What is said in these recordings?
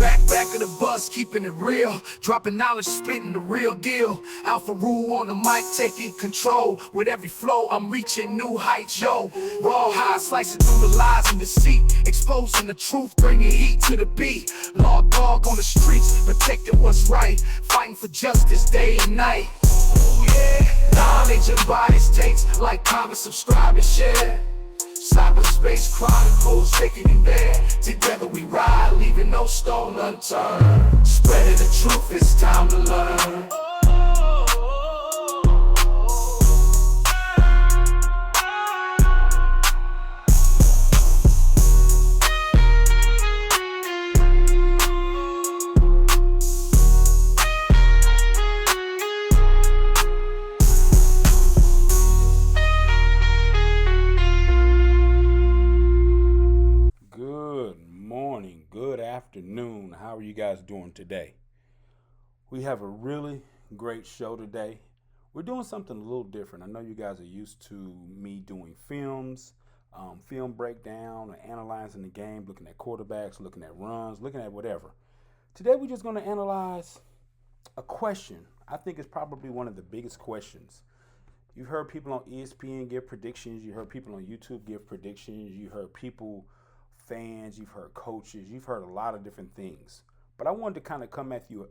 Back of the bus, keeping it real. Dropping knowledge, spitting the real deal. Alpha Rule on the mic, taking control. With every flow, I'm reaching new heights, yo. Raw high, slicing through the lies and deceit. Exposing the truth, bringing heat to the beat. Law dog on the streets, protecting what's right. Fighting for justice day and night. Yeah, knowledge and bodies takes. Like, comment, subscribe, and share. Cyberspace Chronicles, taking you there. Together we ride, leaving no stone unturned. Spreading the truth, it's time to learn. Afternoon. How are you guys doing today? We have a really great show today. We're doing something a little different. I know you guys are used to me doing films, film breakdown, or analyzing the game, looking at quarterbacks, looking at runs, looking at whatever. Today we're just going to analyze a question. I think it's probably one of the biggest questions. You've heard people on ESPN give predictions. You heard people on YouTube give predictions. You heard people, fans, you've heard coaches, you've heard a lot of different things. But I wanted to kind of come at you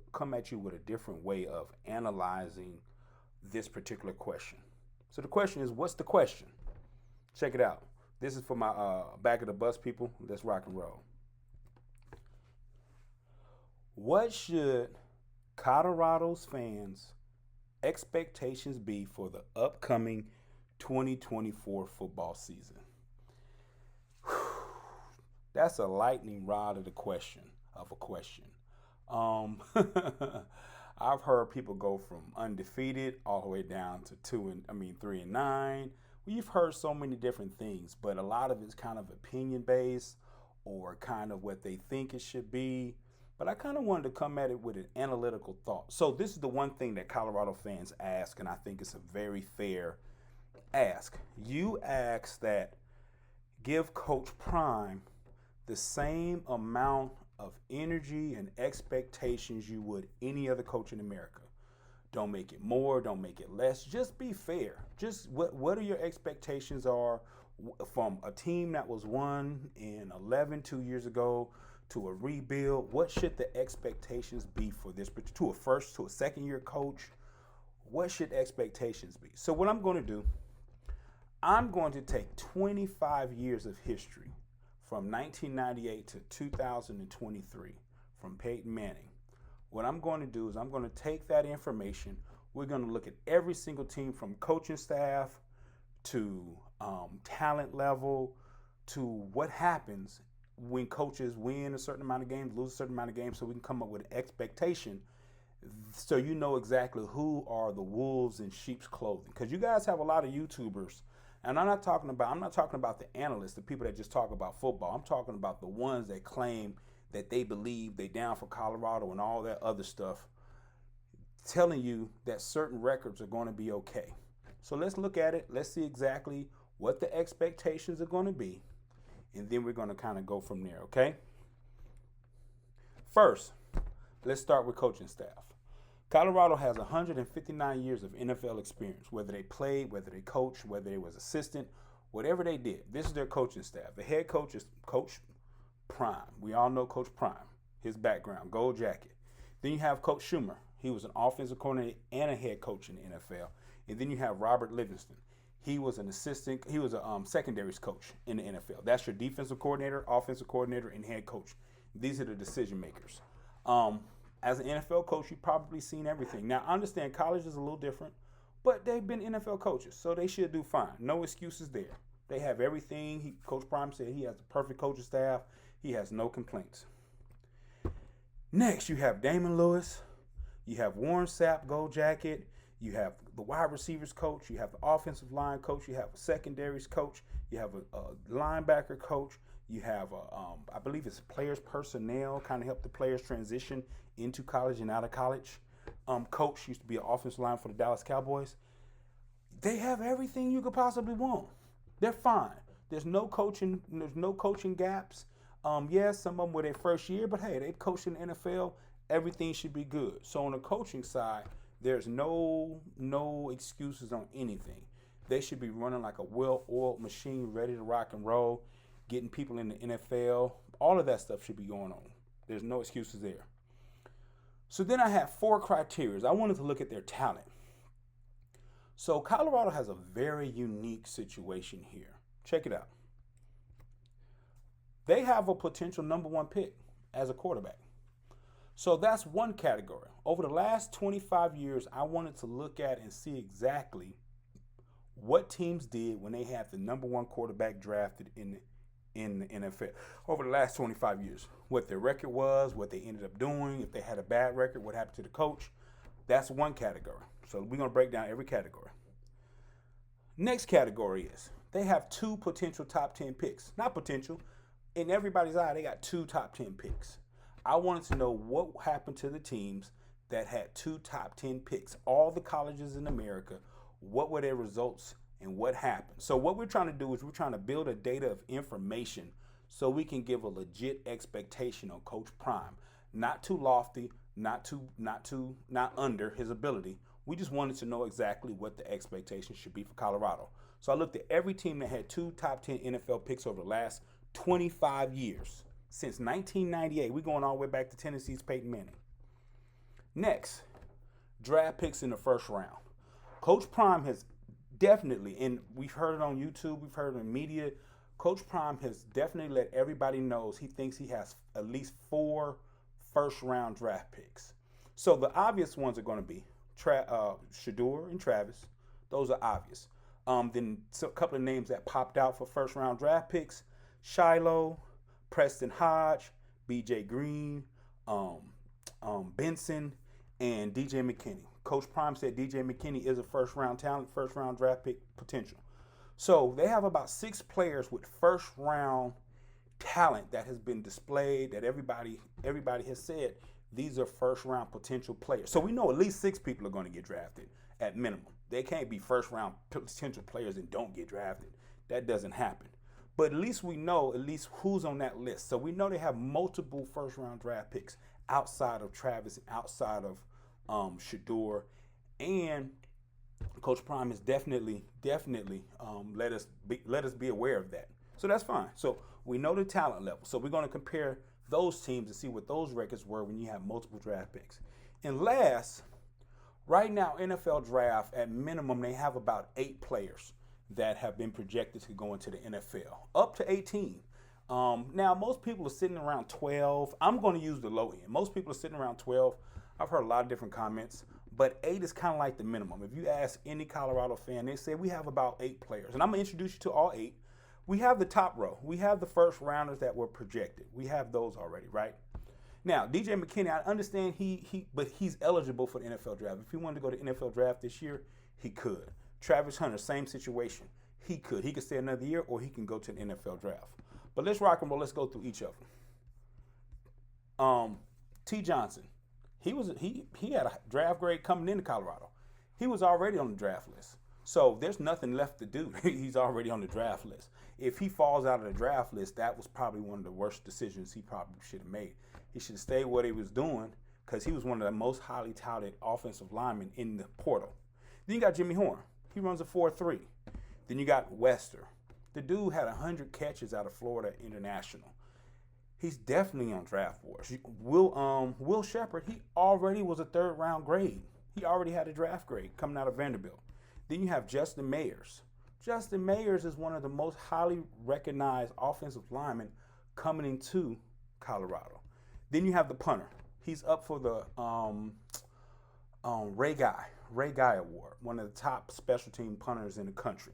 with a different way of analyzing this particular question. So the question is, what's the question? Check it out. This is for my back of the bus people. Let's rock and roll. What should Colorado's fans' expectations be for the upcoming 2024 football season? That's a lightning rod of a question. I've heard people go from undefeated all the way down to 3-9. We've heard so many different things, but a lot of it's kind of opinion based or kind of what they think it should be. But I kind of wanted to come at it with an analytical thought. So this is the one thing that Colorado fans ask, and I think it's a very fair ask. You ask that give Coach Prime the same amount of energy and expectations you would any other coach in America. Don't make it more, don't make it less. Just be fair. Just what are your expectations are from a team that was won in 11 2 years ago to a rebuild. What should the expectations be for this, to a second year coach? What should expectations be? So what I'm going to do, I'm going to take 25 years of history from 1998 to 2023 from Peyton Manning. What I'm going to do is I'm going to take that information. We're going to look at every single team from coaching staff to talent level to what happens when coaches win a certain amount of games, lose a certain amount of games, so we can come up with an expectation so you know exactly who are the wolves in sheep's clothing. Because you guys have a lot of YouTubers. And I'm not talking about the analysts, the people that just talk about football. I'm talking about the ones that claim that they believe they down for Colorado and all that other stuff, telling you that certain records are going to be okay. So let's look at it. Let's see exactly what the expectations are going to be. And then we're going to kind of go from there, okay? First, let's start with coaching staff. Colorado has 159 years of NFL experience, whether they played, whether they coached, whether they was assistant, whatever they did. This is their coaching staff. The head coach is Coach Prime. We all know Coach Prime, his background, gold jacket. Then you have Coach Schumer. He was an offensive coordinator and a head coach in the NFL. And then you have Robert Livingston. He was an assistant. He was a secondaries coach in the NFL. That's your defensive coordinator, offensive coordinator, and head coach. These are the decision makers. As an NFL coach, you've probably seen everything. Now, I understand college is a little different, but they've been NFL coaches, so they should do fine. No excuses there. They have everything. Coach Prime said he has the perfect coaching staff. He has no complaints. Next, you have Damon Lewis. You have Warren Sapp, gold jacket. You have the wide receivers coach. You have the offensive line coach. You have a secondaries coach. You have a linebacker coach. You have I believe it's players personnel, kind of help the players transition into college and out of college. Coach used to be an offensive line for the Dallas Cowboys. They have everything you could possibly want. They're fine. There's no coaching gaps. Yes, some of them were their first year, but hey, they've coached in the NFL. Everything should be good. So on the coaching side, there's no excuses on anything. They should be running like a well-oiled machine, ready to rock and roll, getting people in the NFL. All of that stuff should be going on. There's no excuses there. So then I have 4 criteria. I wanted to look at their talent. So Colorado has a very unique situation here. Check it out. They have a potential number 1 pick as a quarterback. So that's one category. Over the last 25 years, I wanted to look at and see exactly what teams did when they had the number 1 quarterback drafted in the NFL over the last 25 years. What their record was, what they ended up doing, if they had a bad record, what happened to the coach. That's one category. So we're going to break down every category. Next category is they have 2 potential top 10 picks. Not potential. In everybody's eye, they got 2 top 10 picks. I wanted to know what happened to the teams that had 2 top 10 picks. All the colleges in America, what were their results and what happened? So what we're trying to do is we're trying to build a data of information so we can give a legit expectation on Coach Prime. Not too lofty, not under his ability. We just wanted to know exactly what the expectation should be for Colorado. So I looked at every team that had 2 top 10 NFL picks over the last 25 years. Since 1998, we're going all the way back to Tennessee's Peyton Manning. Next, draft picks in the first round. Coach Prime has definitely, and we've heard it on YouTube, we've heard it in media, Coach Prime has definitely let everybody know he thinks he has at least 4 first-round draft picks. So the obvious ones are going to be Shedeur and Travis. Those are obvious. Then a couple of names that popped out for first-round draft picks: Shiloh, Preston Hodge, B.J. Green, Benson, and D.J. McKinney. Coach Prime said D.J. McKinney is a first-round talent, first-round draft pick potential. So they have about 6 players with first-round talent that has been displayed, that everybody has said these are first-round potential players. So we know at least 6 people are going to get drafted at minimum. They can't be first-round potential players and don't get drafted. That doesn't happen. But at least we know who's on that list. So we know they have multiple first-round draft picks outside of Travis, outside of Shedeur, and Coach Prime has definitely let us be aware of that. So that's fine. So we know the talent level. So we're going to compare those teams and see what those records were when you have multiple draft picks. And last, right now, NFL draft, at minimum, they have about 8 players that have been projected to go into the NFL, up to 18. Now, most people are sitting around 12. I'm going to use the low end. Most people are sitting around 12. I've heard a lot of different comments, but 8 is kind of like the minimum. If you ask any Colorado fan, they say we have about 8 players. And I'm going to introduce you to all 8. We have the top row. We have the first rounders that were projected. We have those already, right? Now, DJ McKinney, I understand but he's eligible for the NFL draft. If he wanted to go to the NFL draft this year, he could. Travis Hunter, same situation. He could stay another year, or he can go to the NFL draft. But let's rock and roll. Let's go through each of them. T. Johnson, he had a draft grade coming into Colorado. He was already on the draft list. So there's nothing left to do. He's already on the draft list. If he falls out of the draft list, that was probably one of the worst decisions he probably should have made. He should have stayed what he was doing, because he was one of the most highly touted offensive linemen in the portal. Then you got Jimmy Horn. He runs a 4.3. Then you got Wester. The dude had 100 catches out of Florida International. He's definitely on draft boards. Will Shepard, he already was a 3rd-round grade. He already had a draft grade coming out of Vanderbilt. Then you have Justin Mayers. Justin Mayers is one of the most highly recognized offensive linemen coming into Colorado. Then you have the punter. He's up for the Ray Guy Award, one of the top special team punters in the country.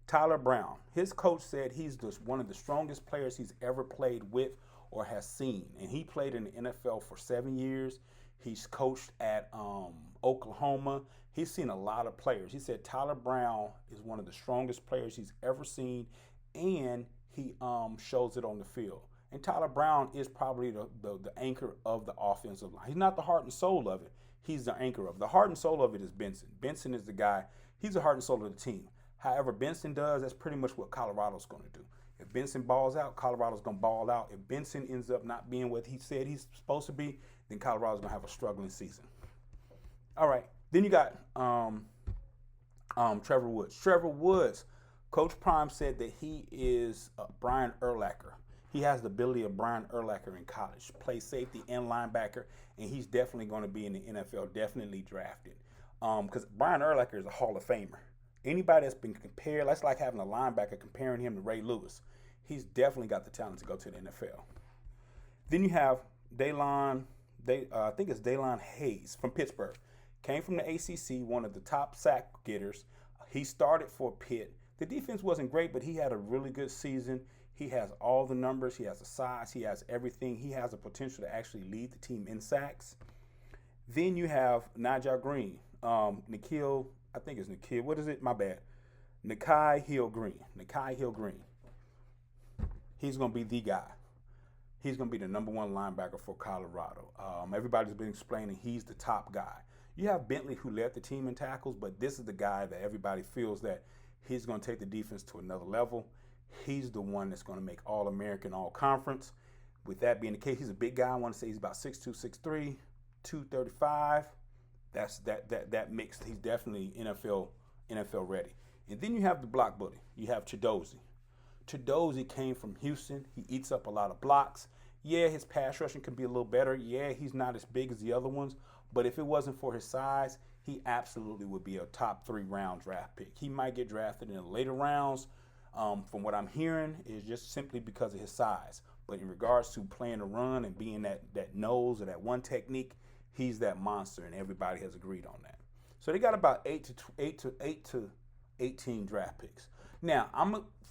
Tyler Brown. His coach said he's one of the strongest players he's ever played with or has seen. And he played in the NFL for 7 years. He's coached at Oklahoma. He's seen a lot of players. He said Tyler Brown is one of the strongest players he's ever seen, and he shows it on the field. And Tyler Brown is probably the anchor of the offensive line. He's not the heart and soul of it. He's the anchor of it. The heart and soul of it is Benson. Benson is the guy. He's the heart and soul of the team. However Benson does, that's pretty much what Colorado's going to do. If Benson balls out, Colorado's going to ball out. If Benson ends up not being what he said he's supposed to be, then Colorado's going to have a struggling season. All right. Then you got Trevor Woods. Trevor Woods, Coach Prime said that he is Brian Urlacher. He has the ability of Brian Urlacher in college. Plays safety and linebacker, and he's definitely going to be in the NFL, definitely drafted. Because Brian Urlacher is a Hall of Famer. Anybody that's been compared, that's like having a linebacker comparing him to Ray Lewis. He's definitely got the talent to go to the NFL. Then you have I think it's Daylon Hayes from Pittsburgh. Came from the ACC, one of the top sack getters. He started for Pitt. The defense wasn't great, but he had a really good season. He has all the numbers. He has the size. He has everything. He has the potential to actually lead the team in sacks. Then you have Nigel Green. Nikhil, I think it's Nikhil. What is it? My bad. Nikhai Hill-Green. He's going to be the guy. He's going to be the number one linebacker for Colorado. Everybody's been explaining he's the top guy. You have Bentley, who led the team in tackles, but this is the guy that everybody feels that he's going to take the defense to another level. He's the one that's going to make All-American, All-Conference. With that being the case, he's a big guy. I want to say he's about 6'2", 6'3", 235. That mix. He's definitely NFL ready. And then you have the block bully. You have Chidozie. Chidozie came from Houston. He eats up a lot of blocks. Yeah, his pass rushing could be a little better. Yeah, he's not as big as the other ones. But if it wasn't for his size, he absolutely would be a top 3 round draft pick. He might get drafted in the later rounds. From what I'm hearing, is just simply because of his size. But in regards to playing the run and being that nose or that one technique, he's that monster, and everybody has agreed on that. So they got about 8 to 18 draft picks. Now,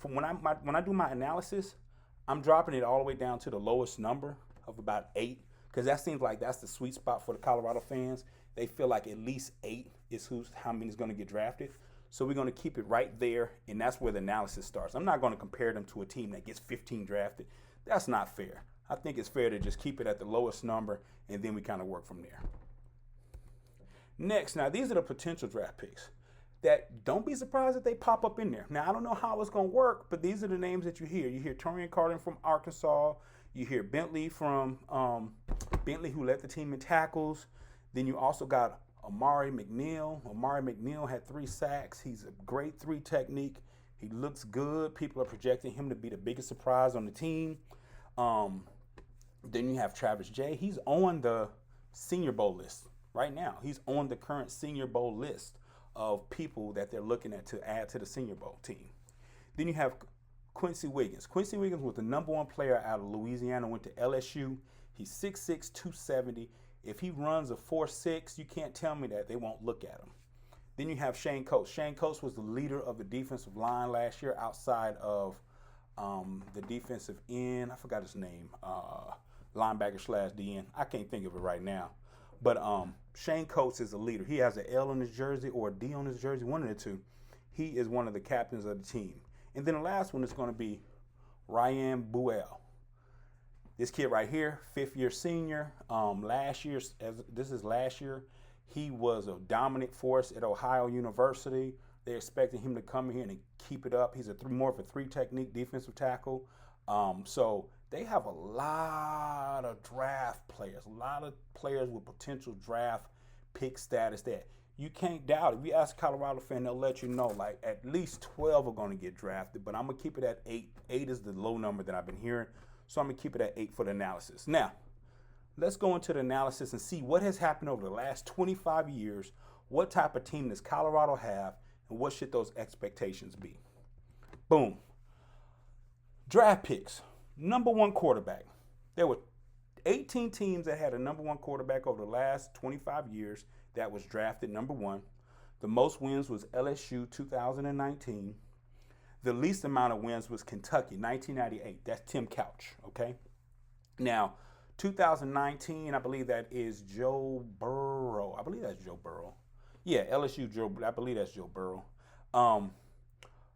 when I do my analysis, I'm dropping it all the way down to the lowest number of about 8, because that seems like that's the sweet spot for the Colorado fans. They feel like at least 8 is how many is going to get drafted. So we're going to keep it right there, and that's where the analysis starts. I'm not going to compare them to a team that gets 15 drafted. That's not fair. I think it's fair to just keep it at the lowest number, and then we kind of work from there. Next, now these are the potential draft picks that don't be surprised if they pop up in there. Now, I don't know how it's going to work, but these are the names that you hear. You hear Torian Carter from Arkansas. You hear Bentley from Bentley, who led the team in tackles. Then you also got Amari McNeil. Amari McNeil had 3 sacks. He's a great 3 technique. He looks good. People are projecting him to be the biggest surprise on the team. Then you have Travis Jay. He's on the Senior Bowl list right now. He's on the current Senior Bowl list of people that they're looking at to add to the Senior Bowl team. Then you have Quincy Wiggins. Quincy Wiggins was the number 1 player out of Louisiana, went to LSU. He's 6'6", 270. If he runs a 4.6, you can't tell me that they won't look at him. Then you have Shane Coates. Shane Coates was the leader of the defensive line last year outside of the defensive end. I forgot his name. Linebacker/DN. I can't think of it right now. But Shane Coates is a leader. He has an L on his jersey or a D on his jersey, one of the two. He is one of the captains of the team. And then the last one is going to be Ryan Buell. This kid right here, 5th-year senior. Last year, he was a dominant force at Ohio University. They're expecting him to come in here and keep it up. He's more of a 3 technique defensive tackle. So they have a lot of draft players, a lot of players with potential draft pick status that you can't doubt. If you ask a Colorado fan, they'll let you know like at least 12 are going to get drafted, but I'm going to keep it at 8. 8 is the low number that I've been hearing, so I'm going to keep it at 8 for the analysis. Now, let's go into the analysis and see what has happened over the last 25 years. What type of team does Colorado have, and what should those expectations be? Boom. Draft picks. Number 1 quarterback. There were 18 teams that had a number 1 quarterback over the last 25 years that was drafted number 1. The most wins was LSU 2019. The least amount of wins was Kentucky 1998. That's Tim Couch, okay? Now, 2019, I believe that is Joe Burrow. I believe that's Joe Burrow. Yeah, LSU Joe. I believe that's Joe Burrow.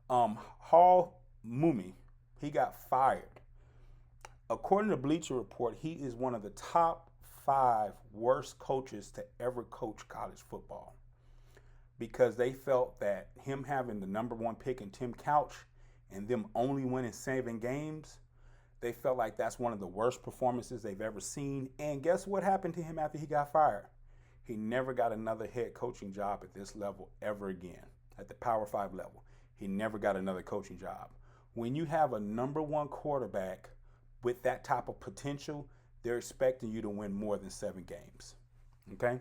Hall Mumi, he got fired. According to Bleacher Report, he is one of the top 5 worst coaches to ever coach college football, because they felt that him having the number 1 pick in Tim Couch, and them only winning 7 games, they felt like that's one of the worst performances they've ever seen. And guess what happened to him after he got fired? He never got another head coaching job at this level ever again, at the Power 5 level. He never got another coaching job. When you have a #1 quarterback with that type of potential, they're expecting you to win more than 7 games. Okay?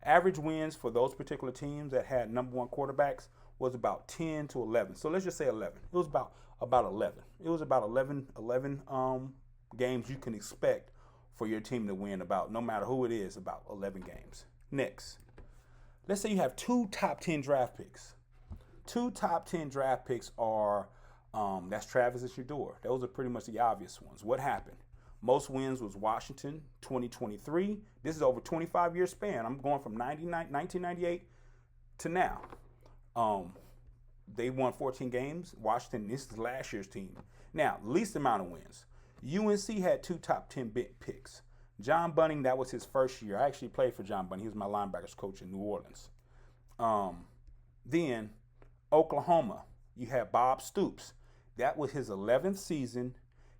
Average wins for those particular teams that had #1 quarterbacks was about 10 to 11. So let's just say 11. It was about 11. It was about 11 games you can expect for your team to win, about, no matter who it is, about 11 games. Next, let's say you have 2 top 10 draft picks. 2 top 10 draft picks are, that's Travis and Shedeur. Those are pretty much the obvious ones. What happened? Most wins was Washington, 2023. This is over 25-year span. I'm going from 1998 to now. They won 14 games. Washington, this is last year's team. Now, least amount of wins. UNC had 2 top 10 picks. John Bunning, that was his first year. I actually played for John Bunning. He was my linebackers coach in New Orleans. Then Oklahoma, you had Bob Stoops. That was his 11th season.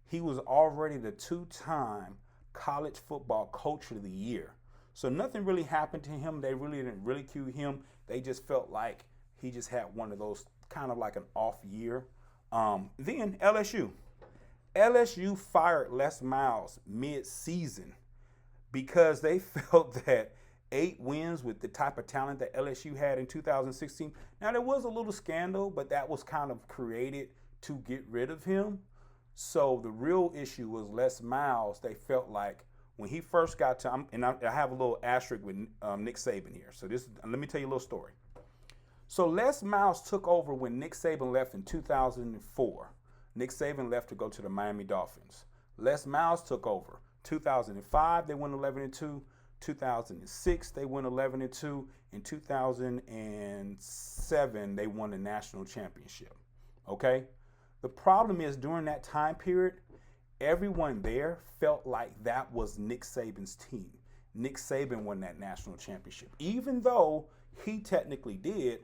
He was already the 2-time college football coach of the year. So nothing really happened to him. They really didn't ridicule him. They just felt like he just had one of those kind of like an off year. Then LSU. LSU fired Les Miles mid-season because they felt that 8 wins with the type of talent that LSU had in 2016. Now, there was a little scandal, but that was kind of created to get rid of him. So the real issue was Les Miles. They felt like when he first got to, and I have a little asterisk with Nick Saban here. So let me tell you a little story. So Les Miles took over when Nick Saban left in 2004. Nick Saban left to go to the Miami Dolphins. Les Miles took over. 2005, they went 11-2. 2006, they went 11-2. In 2007, they won the national championship. Okay? The problem is during that time period, everyone there felt like that was Nick Saban's team. Nick Saban won that national championship. Even though he technically did,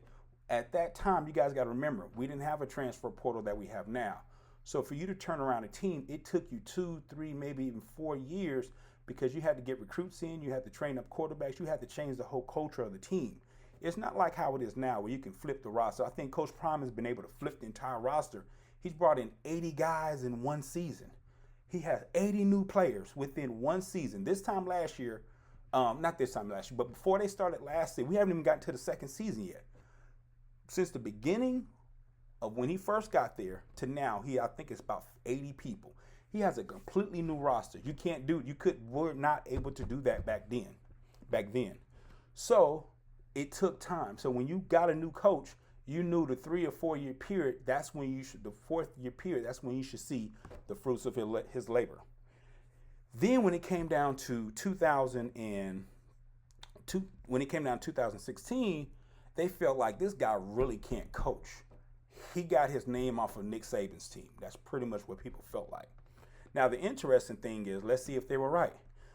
at that time, you guys got to remember, we didn't have a transfer portal that we have now. So for you to turn around a team, it took you 2, 3, maybe even 4 years because you had to get recruits in, you had to train up quarterbacks, you had to change the whole culture of the team. It's not like how it is now where you can flip the roster. I think Coach Prime has been able to flip the entire roster. He's brought in 80 guys in one season. He has 80 new players within one season. This time last year, not this time last year, but before they started last year, we haven't even gotten to the second season yet. Since the beginning of when he first got there to now, I think it's about 80 people. He has a completely new roster. Were not able to do that back then. So it took time. So when you got a new coach, you knew the 3 or 4 year period, the 4th year period, that's when you should see the fruits of his labor. Then when it came down to 2016, they felt like this guy really can't coach. He got his name off of Nick Saban's team. That's pretty much what people felt like. Now, the interesting thing is, let's see if they were right.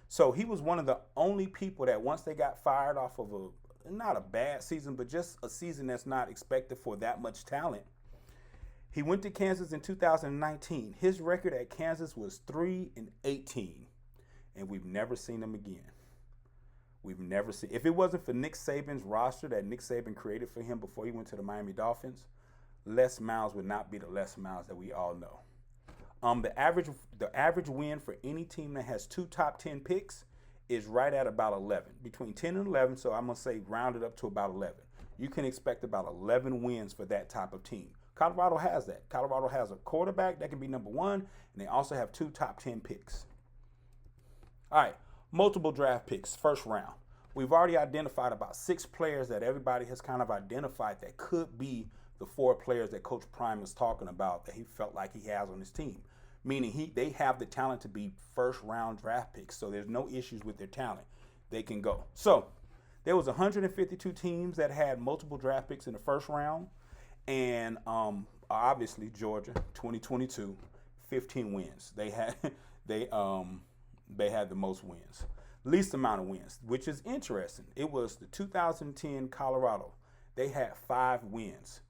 So he was one of the only people that once they got fired off of not a bad season, but just a season that's not expected for that much talent. He went to Kansas in 2019. His record at Kansas was 3-18, and we've never seen him again. If it wasn't for Nick Saban's roster that Nick Saban created for him before he went to the Miami Dolphins, Les Miles would not be the Les Miles that we all know. The average win for any team that has 2 top 10 picks is right at about 11, between 10 and 11. So I'm gonna say round it up to about 11. You can expect about 11 wins for that type of team. Colorado has that. Colorado has a quarterback that can be #1, and they also have 2 top 10 picks. All right, multiple draft picks, first round. We've already identified about 6 players that everybody has kind of identified that could be the 4 players that Coach Prime is talking about that he felt like he has on his team. Meaning they have the talent to be first-round draft picks, so there's no issues with their talent. They can go. So there was 152 teams that had multiple draft picks in the first round, and obviously Georgia, 2022, 15 wins. They had the most wins, least amount of wins, which is interesting. It was the 2010 Colorado. They had 5 wins.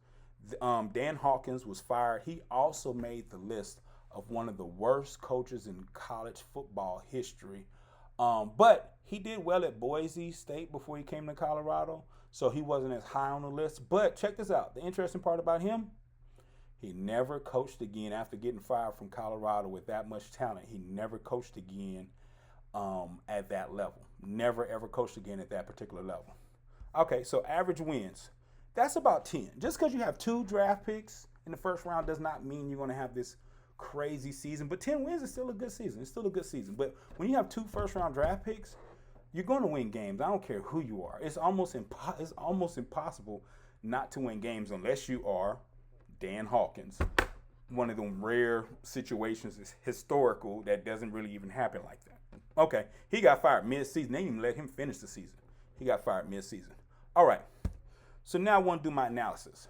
Dan Hawkins was fired. He also made the list of one of the worst coaches in college football history. But he did well at Boise State before he came to Colorado, so he wasn't as high on the list. But check this out. The interesting part about him, he never coached again after getting fired from Colorado with that much talent. He never coached again at that level. Never, ever coached again at that particular level. Okay, so average wins. That's about 10. Just because you have 2 draft picks in the first round does not mean you're going to have this crazy season. But 10 wins is still a good season. It's still a good season. But when you have 2 first-round draft picks, you're going to win games. I don't care who you are. It's almost impossible not to win games unless you are Dan Hawkins. One of them rare situations is historical that doesn't really even happen like that. Okay, he got fired mid-season. They didn't even let him finish the season. He got fired mid-season. All right, so now I want to do my analysis.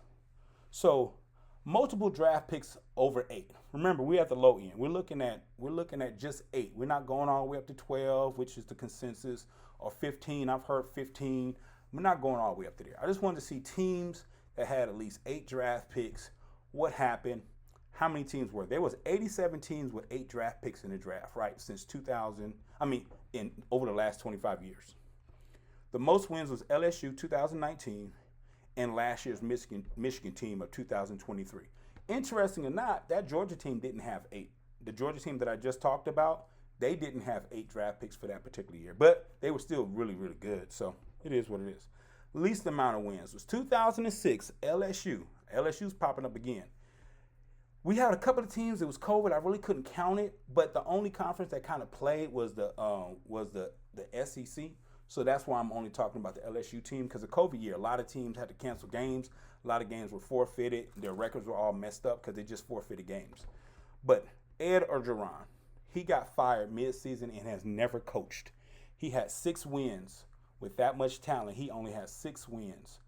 So multiple draft picks over 8. Remember, we're at the low end. We're looking at just 8. We're not going all the way up to 12, which is the consensus, or 15. I've heard 15. We're not going all the way up to there. I just wanted to see teams that had at least 8 draft picks. What happened? How many teams were there? Was 87 teams with 8 draft picks in the draft, right? Since 2000, over the last 25 years. The most wins was LSU 2019 and last year's Michigan team of 2023. Interesting or not, that Georgia team didn't have 8. The Georgia team that I just talked about, they didn't have 8 draft picks for that particular year, but they were still really, really good. So it is what it is. Least amount of wins was 2006 LSU. LSU's popping up again. We had a couple of teams. It was COVID. I really couldn't count it, but the only conference that kind of played was the SEC. So that's why I'm only talking about the LSU team, because the COVID year, a lot of teams had to cancel games. A lot of games were forfeited. Their records were all messed up because they just forfeited games. But Ed Orgeron, he got fired mid-season and has never coached. He had 6 wins. With that much talent, he only has 6 wins.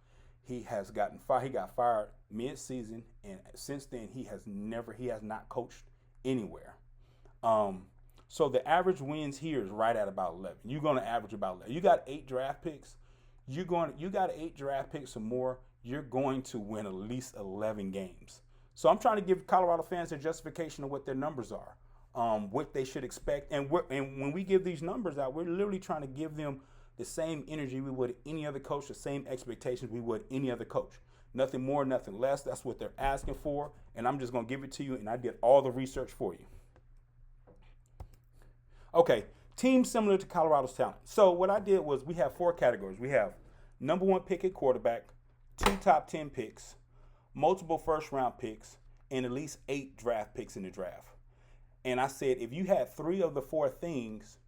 He has gotten fired. He got fired mid-season, and since then he has not coached anywhere. So the average wins here is right at about 11. You're going to average about 11. You got 8 draft picks. You got 8 draft picks or more. You're going to win at least 11 games. So I'm trying to give Colorado fans a justification of what their numbers are, what they should expect, and when we give these numbers out, we're literally trying to give them the same energy we would any other coach, the same expectations we would any other coach. Nothing more, nothing less. That's what they're asking for, and I'm just going to give it to you, and I did all the research for you. Okay, teams similar to Colorado's talent. So what I did was we have 4 categories. We have number 1 pick at quarterback, 2 top 10 picks, multiple first-round picks, and at least 8 draft picks in the draft. And I said if you had 3 of the 4 things,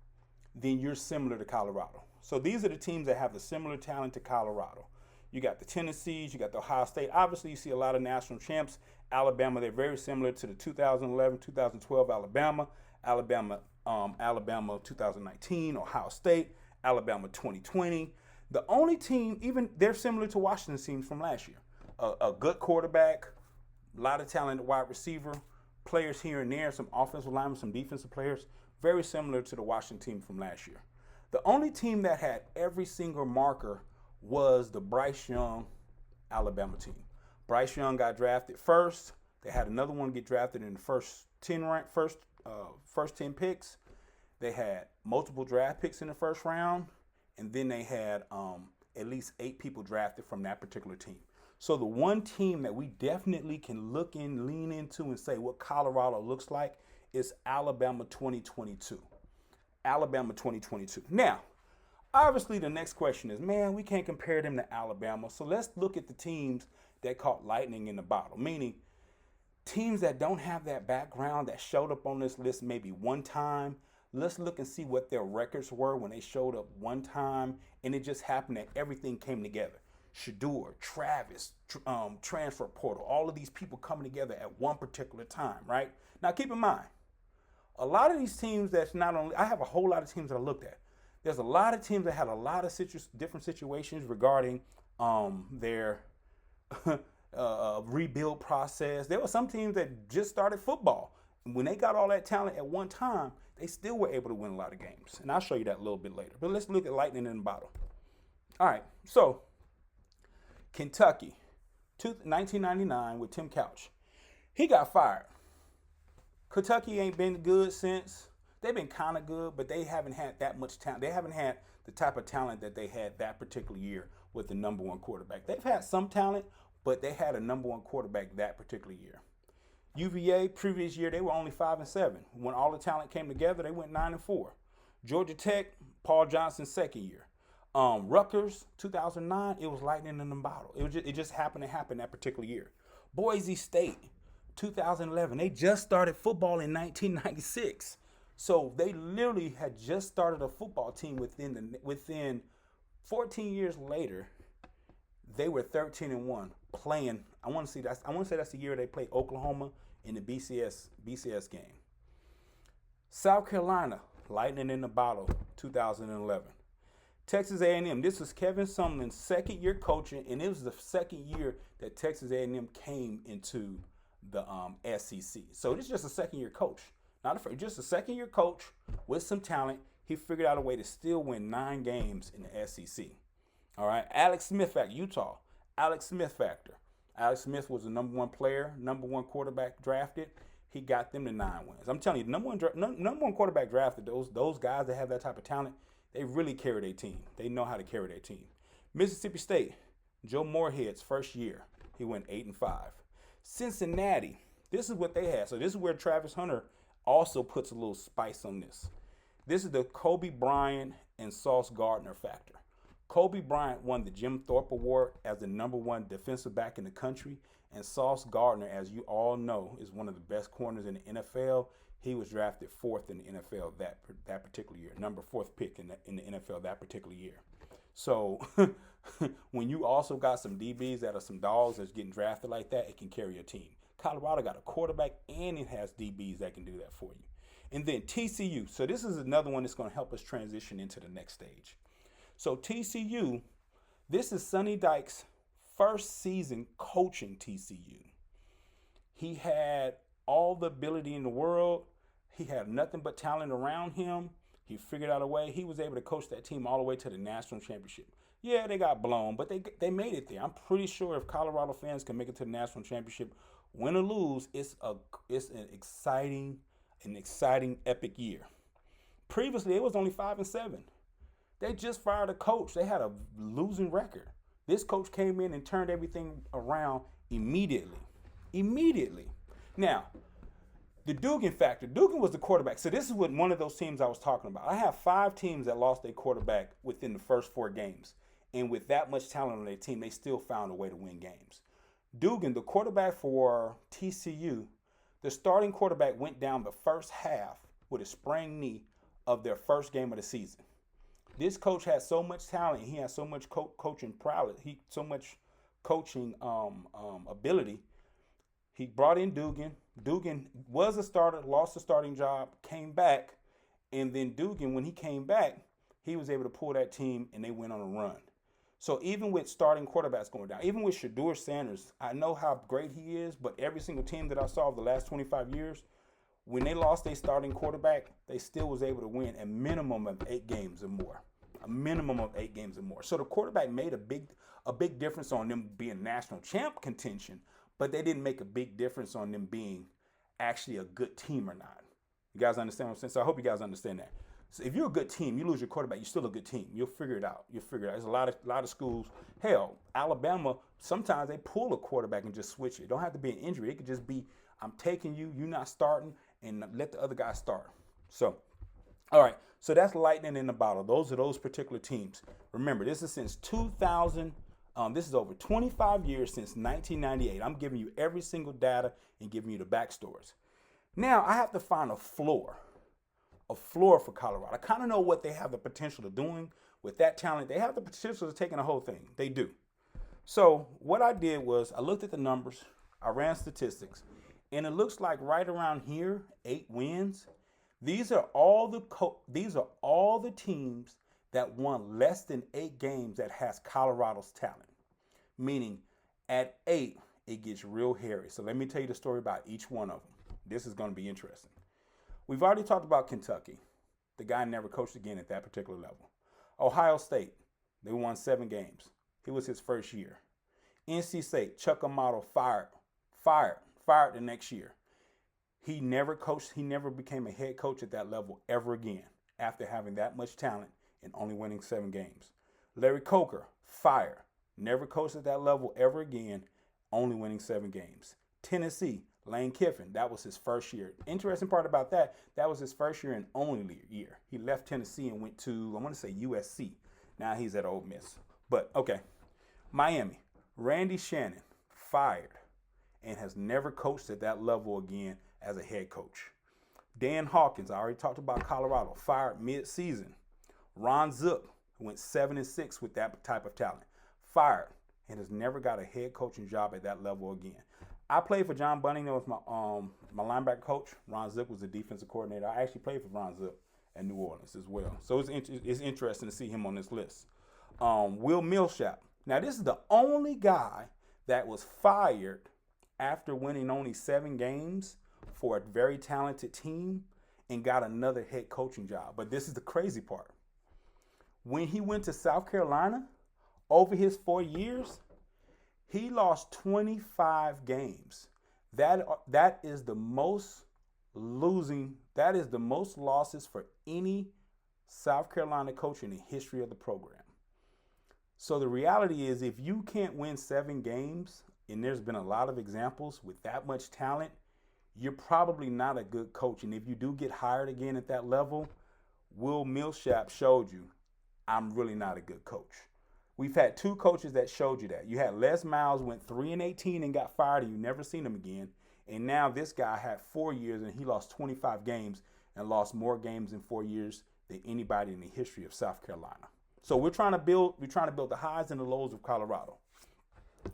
then you're similar to Colorado. So these are the teams that have the similar talent to Colorado. You got the Tennessees, you got the Ohio State. Obviously, you see a lot of national champs. Alabama, they're very similar to the 2011, 2012 Alabama. Alabama 2019, Ohio State, Alabama 2020. The only team, even they're similar to Washington's teams from last year. A good quarterback, a lot of talented wide receiver, players here and there, some offensive linemen, some defensive players, very similar to the Washington team from last year. The only team that had every single marker was the Bryce Young Alabama team. Bryce Young got drafted first. They had another one get drafted in the first 10 picks. They had multiple draft picks in the first round, and then they had at least 8 people drafted from that particular team. So the one team that we definitely can lean into and say what Colorado looks like is Alabama 2022. Alabama 2022. Now, obviously the next question is, man, we can't compare them to Alabama. So let's look at the teams that caught lightning in the bottle, meaning teams that don't have that background, that showed up on this list maybe one time. Let's look and see what their records were when they showed up one time, and it just happened that everything came together. Shedeur, Travis, transfer portal, all of these people coming together at one particular time, right? Now keep in mind, a lot of these teams that's not only, I have a whole lot of teams that I looked at. There's a lot of teams that had a lot of different situations regarding their rebuild process. There were some teams that just started football. When they got all that talent at one time, they still were able to win a lot of games. And I'll show you that a little bit later. But let's look at lightning in the bottle. All right, so Kentucky, 1999 with Tim Couch. He got fired. Kentucky ain't been good since. They've been kind of good, but they haven't had that much talent. They haven't had the type of talent that they had that particular year with the number one quarterback. They've had some talent, but they had a number one quarterback that particular year. UVA, previous year, they were only 5-7. When all the talent came together, they went 9-4. Georgia Tech, Paul Johnson's second year. Rutgers, 2009, it was lightning in the bottle. It just happened to happen that particular year. Boise State, 2011, they just started football in 1996. So they literally had just started a football team within 14 years later. They were 13-1 playing. I want to say that's the year they played Oklahoma in the BCS game. South Carolina, lightning in the bottle, 2011. Texas A&M, this was Kevin Sumlin's second year coaching, and it was the second year that Texas A&M came into the SEC. So this is just a second year coach. Just a second year coach with some talent. He figured out a way to still win 9 games in the SEC. All right, Alex Smith at Utah. Alex Smith factor. Alex Smith was the number one player, number one quarterback drafted. He got them to 9 wins. I'm telling you, number one quarterback drafted, those guys that have that type of talent, they really carry their team. They know how to carry their team. Mississippi State, Joe Moorhead's first year, he went 8-5. Cincinnati, this is what they had. So this is where Travis Hunter also puts a little spice on this. This is the Kobe Bryant and Sauce Gardner factor. Kobe Bryant won the Jim Thorpe Award as the number one defensive back in the country, and Sauce Gardner, as you all know, is one of the best corners in the NFL. He was drafted 4th in the NFL that particular year, number 4th pick in the NFL that particular year. So when you also got some DBs that are some dogs that's getting drafted like that, it can carry a team. Colorado got a quarterback and it has DBs that can do that for you. And then TCU. So this is another one that's going to help us transition into the next stage. So TCU, this is Sonny Dykes' first season coaching TCU. He had all the ability in the world. He had nothing but talent around him. He figured out a way. He was able to coach that team all the way to the national championship. Yeah, they got blown, but they made it there. I'm pretty sure if Colorado fans can make it to the national championship, win or lose, it's an exciting epic year. Previously, it was only 5-7. They just fired a coach. They had a losing record. This coach came in and turned everything around immediately. Now, the Dugan factor. Dugan was the quarterback. So this is what one of those teams I was talking about. I have 5 teams that lost their quarterback within the first 4 games. And with that much talent on their team, they still found a way to win games. Dugan, the quarterback for TCU, the starting quarterback went down the first half with a sprained knee of their first game of the season. This coach had so much talent. He had so much coaching prowess. So much coaching ability. He brought in Dugan. Dugan was a starter, lost the starting job, came back, and then Dugan, when he came back, he was able to pull that team, and they went on a run. So even with starting quarterbacks going down, even with Shedeur Sanders, I know how great he is, but every single team that I saw over the last 25 years, when they lost their starting quarterback, they still was able to win a minimum of 8 games or more. So the quarterback made a big difference on them being national champ contention, but they didn't make a big difference on them being actually a good team or not. You guys understand what I'm saying? So I hope you guys understand that. So if you're a good team, you lose your quarterback, you're still a good team. You'll figure it out. There's a lot of schools. Hell, Alabama, sometimes they pull a quarterback and just switch it. It don't have to be an injury. It could just be, I'm taking you, you're not starting, and let the other guy start. So, all right. So that's lightning in the bottle. Those are those particular teams. Remember, this is since 2000. This is over 25 years since 1998. I'm giving you every single data and giving you the backstories. Now, I have to find a floor for Colorado. I kind of know what they have the potential of doing with that talent. They have the potential of taking the whole thing. They do. So what I did was I looked at the numbers, I ran statistics, and it looks like right around here, 8 wins. These are all the teams that won less than 8 games that has Colorado's talent. Meaning at 8, it gets real hairy. So let me tell you the story about each one of them. This is going to be interesting. We've already talked about Kentucky. The guy never coached again at that particular level. Ohio State, they won 7 games. It was his first year. NC State, Chuck Amato fired the next year. He never coached, he never became a head coach at that level ever again after having that much talent and only winning 7 games. Larry Coker, fired. Never coached at that level ever again, only winning 7 games. Tennessee, Lane Kiffin, that was his first year. Interesting part about that, that was his first year and only year. He left Tennessee and went to, I want to say USC. Now he's at Ole Miss. But, okay. Miami, Randy Shannon, fired and has never coached at that level again as a head coach. Dan Hawkins, I already talked about Colorado, fired mid-season. Ron Zook went 7-6 with that type of talent, fired and has never got a head coaching job at that level again. I played for John Bunning. That was my linebacker coach. Ron Zook was the defensive coordinator. I actually played for Ron Zook at New Orleans as well. So it's interesting to see him on this list. Will Millsap. Now, this is the only guy that was fired after winning only 7 games for a very talented team and got another head coaching job. But this is the crazy part. When he went to South Carolina, over his 4 years, he lost 25 games. That is the most losing. That is the most losses for any South Carolina coach in the history of the program. So the reality is, if you can't win 7 games, and there's been a lot of examples with that much talent, you're probably not a good coach. And if you do get hired again at that level, Will Millsap showed you, I'm really not a good coach. We've had 2 coaches that showed you that. You had Les Miles, went 3-18 and got fired, and you never seen him again. And now this guy had 4 years and he lost 25 games and lost more games in 4 years than anybody in the history of South Carolina. So we're trying to build the highs and the lows of Colorado.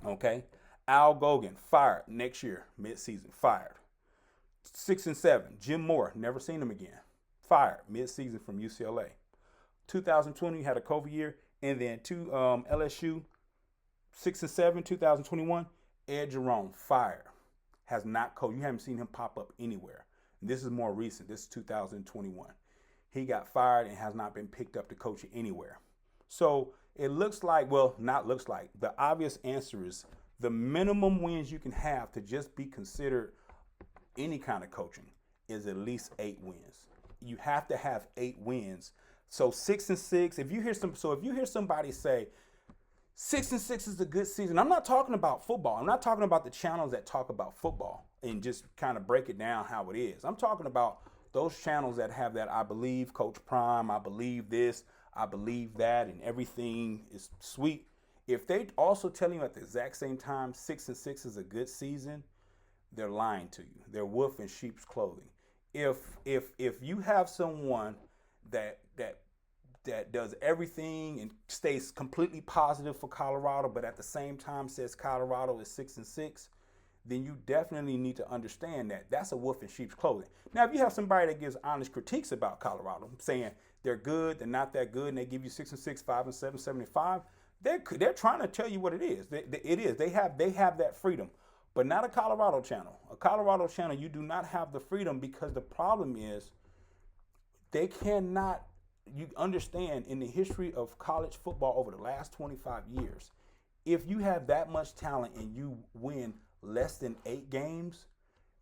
Okay. Al Gogan, fired next year, midseason, fired. 6-7. Jim Moore, never seen him again. Fired midseason from UCLA. 2020 had a COVID year. And then LSU, 6-7, 2021, Ed Jerome, fired. Has not coached. You haven't seen him pop up anywhere. This is more recent. This is 2021. He got fired and has not been picked up to coach anywhere. So it looks like, well, not looks like. The obvious answer is the minimum wins you can have to just be considered any kind of coaching is at least 8 wins. You have to have 8 wins. So 6-6. If you hear somebody say 6-6 is a good season, I'm not talking about football. I'm not talking about the channels that talk about football and just kind of break it down how it is. I'm talking about those channels that have that I believe Coach Prime, I believe this, I believe that, and everything is sweet. If they also telling you at the exact same time 6-6 is a good season, they're lying to you. They're wolf in sheep's clothing. If you have someone that does everything and stays completely positive for Colorado, but at the same time says Colorado is 6-6, then you definitely need to understand that that's a wolf in sheep's clothing. Now, if you have somebody that gives honest critiques about Colorado, saying they're good, they're not that good, and they give you 6-6, 5-7, 75, they're trying to tell you what it is. They have that freedom, but not a Colorado channel. A Colorado channel, you do not have the freedom, because the problem is they cannot. You understand, in the history of college football over the last 25 years, if you have that much talent and you win less than 8 games,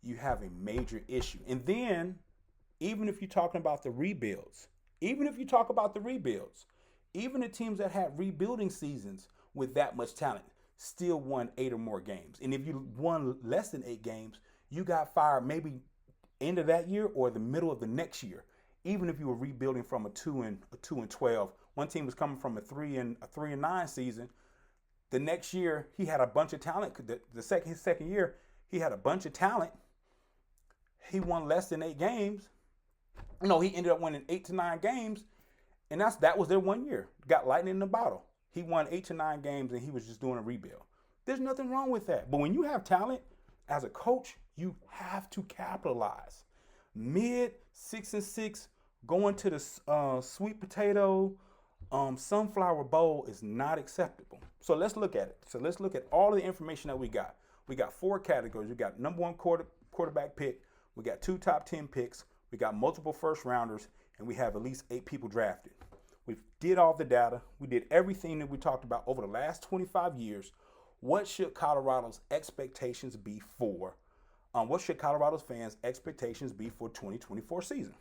you have a major issue. And then, even if you're talking about the rebuilds, even the teams that had rebuilding seasons with that much talent still won 8 or more games. And if you won less than 8 games, you got fired maybe end of that year or the middle of the next year. Even if you were rebuilding from a 2-12, one team was coming from a 3-9 season. The next year he had a bunch of talent. His second year he had a bunch of talent. He won less than 8 games. No, he ended up winning 8 to 9 games, and that was their 1 year. Got lightning in the bottle. He won 8 to 9 games, and he was just doing a rebuild. There's nothing wrong with that. But when you have talent as a coach, you have to capitalize. Mid 6-6, going to the sweet potato sunflower bowl is not acceptable. So let's look at it. So let's look at all of the information that we got. We got 4 categories. We got number 1 quarterback pick. We got 2 top 10 picks. We got multiple first rounders, and we have at least 8 people drafted. We did all the data. We did everything that we talked about over the last 25 years. What should Colorado's expectations be for? What should Colorado's fans' expectations be for 2024 season?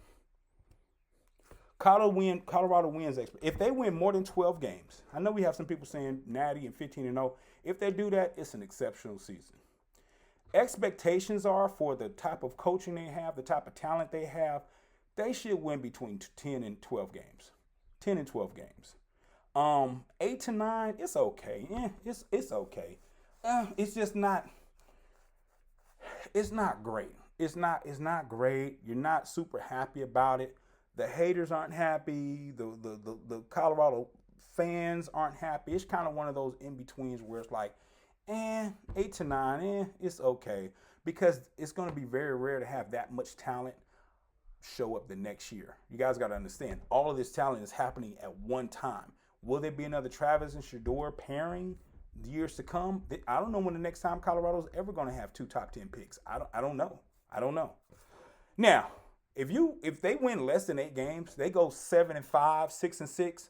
Colorado wins. If they win more than 12 games, I know we have some people saying natty and 15-0. If they do that, it's an exceptional season. Expectations are for the type of coaching they have, the type of talent they have, they should win between 10 and 12 games. 10 and 12 games. 8 to 9, it's okay. It's okay. It's just not. It's not great. It's not great. You're not super happy about it. The haters aren't happy. The Colorado fans aren't happy. It's kind of one of those in-betweens where it's like, 8 to 9, it's okay. Because it's going to be very rare to have that much talent show up the next year. You guys got to understand, all of this talent is happening at one time. Will there be another Travis and Shedeur pairing years to come? I don't know when the next time Colorado's ever going to have 2 top 10 picks. I don't know. Now, if they win less than 8 games, they go 7-5, 6-6.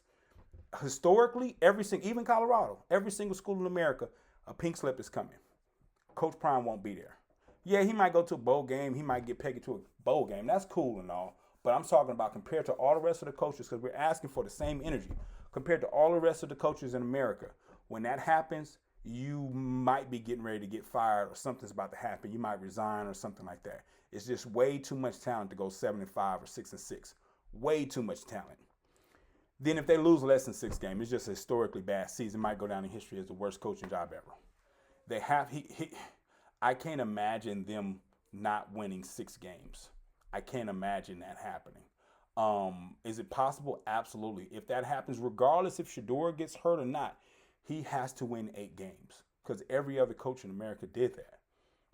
Historically, even Colorado, every single school in America, a pink slip is coming. Coach Prime won't be there. Yeah, he might go to a bowl game. He might get pegged to a bowl game. That's cool and all. But I'm talking about compared to all the rest of the coaches, because we're asking for the same energy. Compared to all the rest of the coaches in America, when that happens, you might be getting ready to get fired or something's about to happen. You might resign or something like that. It's just way too much talent to go 7-5 or 6-6. Way too much talent. Then if they lose less than 6 games, it's just a historically bad season. Might go down in history as the worst coaching job ever. I can't imagine them not winning 6 games. I can't imagine that happening. Is it possible? Absolutely. If that happens, regardless if Shedeur gets hurt or not, he has to win 8 games because every other coach in America did that.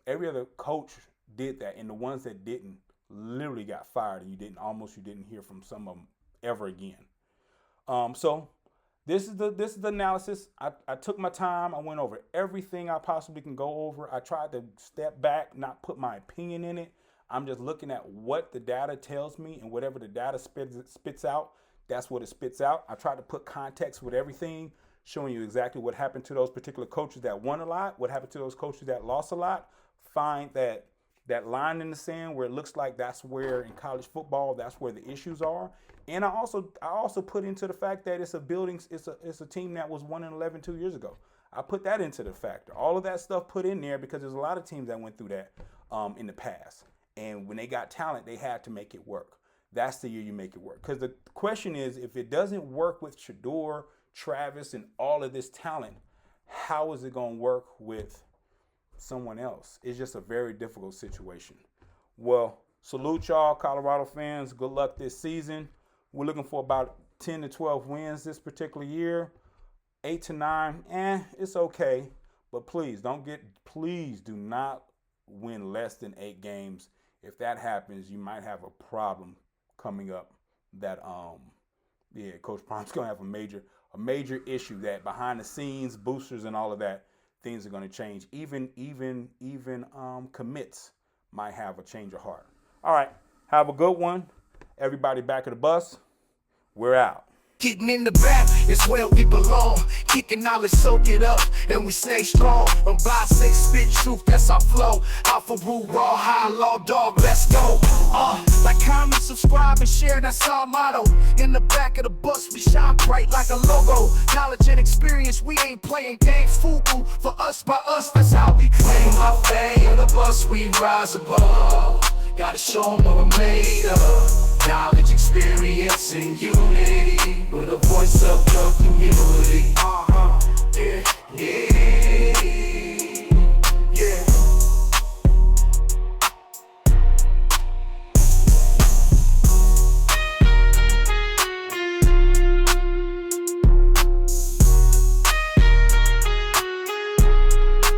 Every other coach did that, and the ones that didn't literally got fired, and you didn't hear from some of them ever again. So this is the analysis. I took my time. I went over everything I possibly can go over. I tried to step back, not put my opinion in it. I'm just looking at what the data tells me, and whatever the data spits out, that's what it spits out. I tried to put context with everything, showing you exactly what happened to those particular coaches that won a lot, what happened to those coaches that lost a lot. Find that line in the sand where it looks like that's where in college football, that's where the issues are. And I also put into the fact that it's a team that was 1-11 2 years ago. I put that into the factor. All of that stuff put in there because there's a lot of teams that went through that in the past. And when they got talent, they had to make it work. That's the year you make it work. Because the question is, if it doesn't work with Shedeur, Travis, and all of this talent, how is it going to work with someone else? It's just a very difficult situation. Well, salute y'all, Colorado fans. Good luck this season. We're looking for about 10 to 12 wins this particular year. 8 to 9, it's okay. But please do not win less than 8 games. If that happens, you might have a problem coming up that Coach Prime's gonna have a major issue that behind the scenes, boosters and all of that, things are gonna change. Even commits might have a change of heart. All right, have a good one. Everybody back at the bus. We're out. Getting in the back is where we belong. Kicking knowledge, soak it up, and we stay strong. From by 6, spit truth, that's our flow. Alpha rule, raw, high, law, dog, let's go. Like, comment, subscribe, and share, that's our motto. In the back of the bus, we shine bright like a logo. Knowledge and experience, we ain't playing games. Fubu, for us, by us, that's how we claim our fame. On the bus, we rise above. Gotta show 'em what we're made of. Knowledge, experience, and unity. But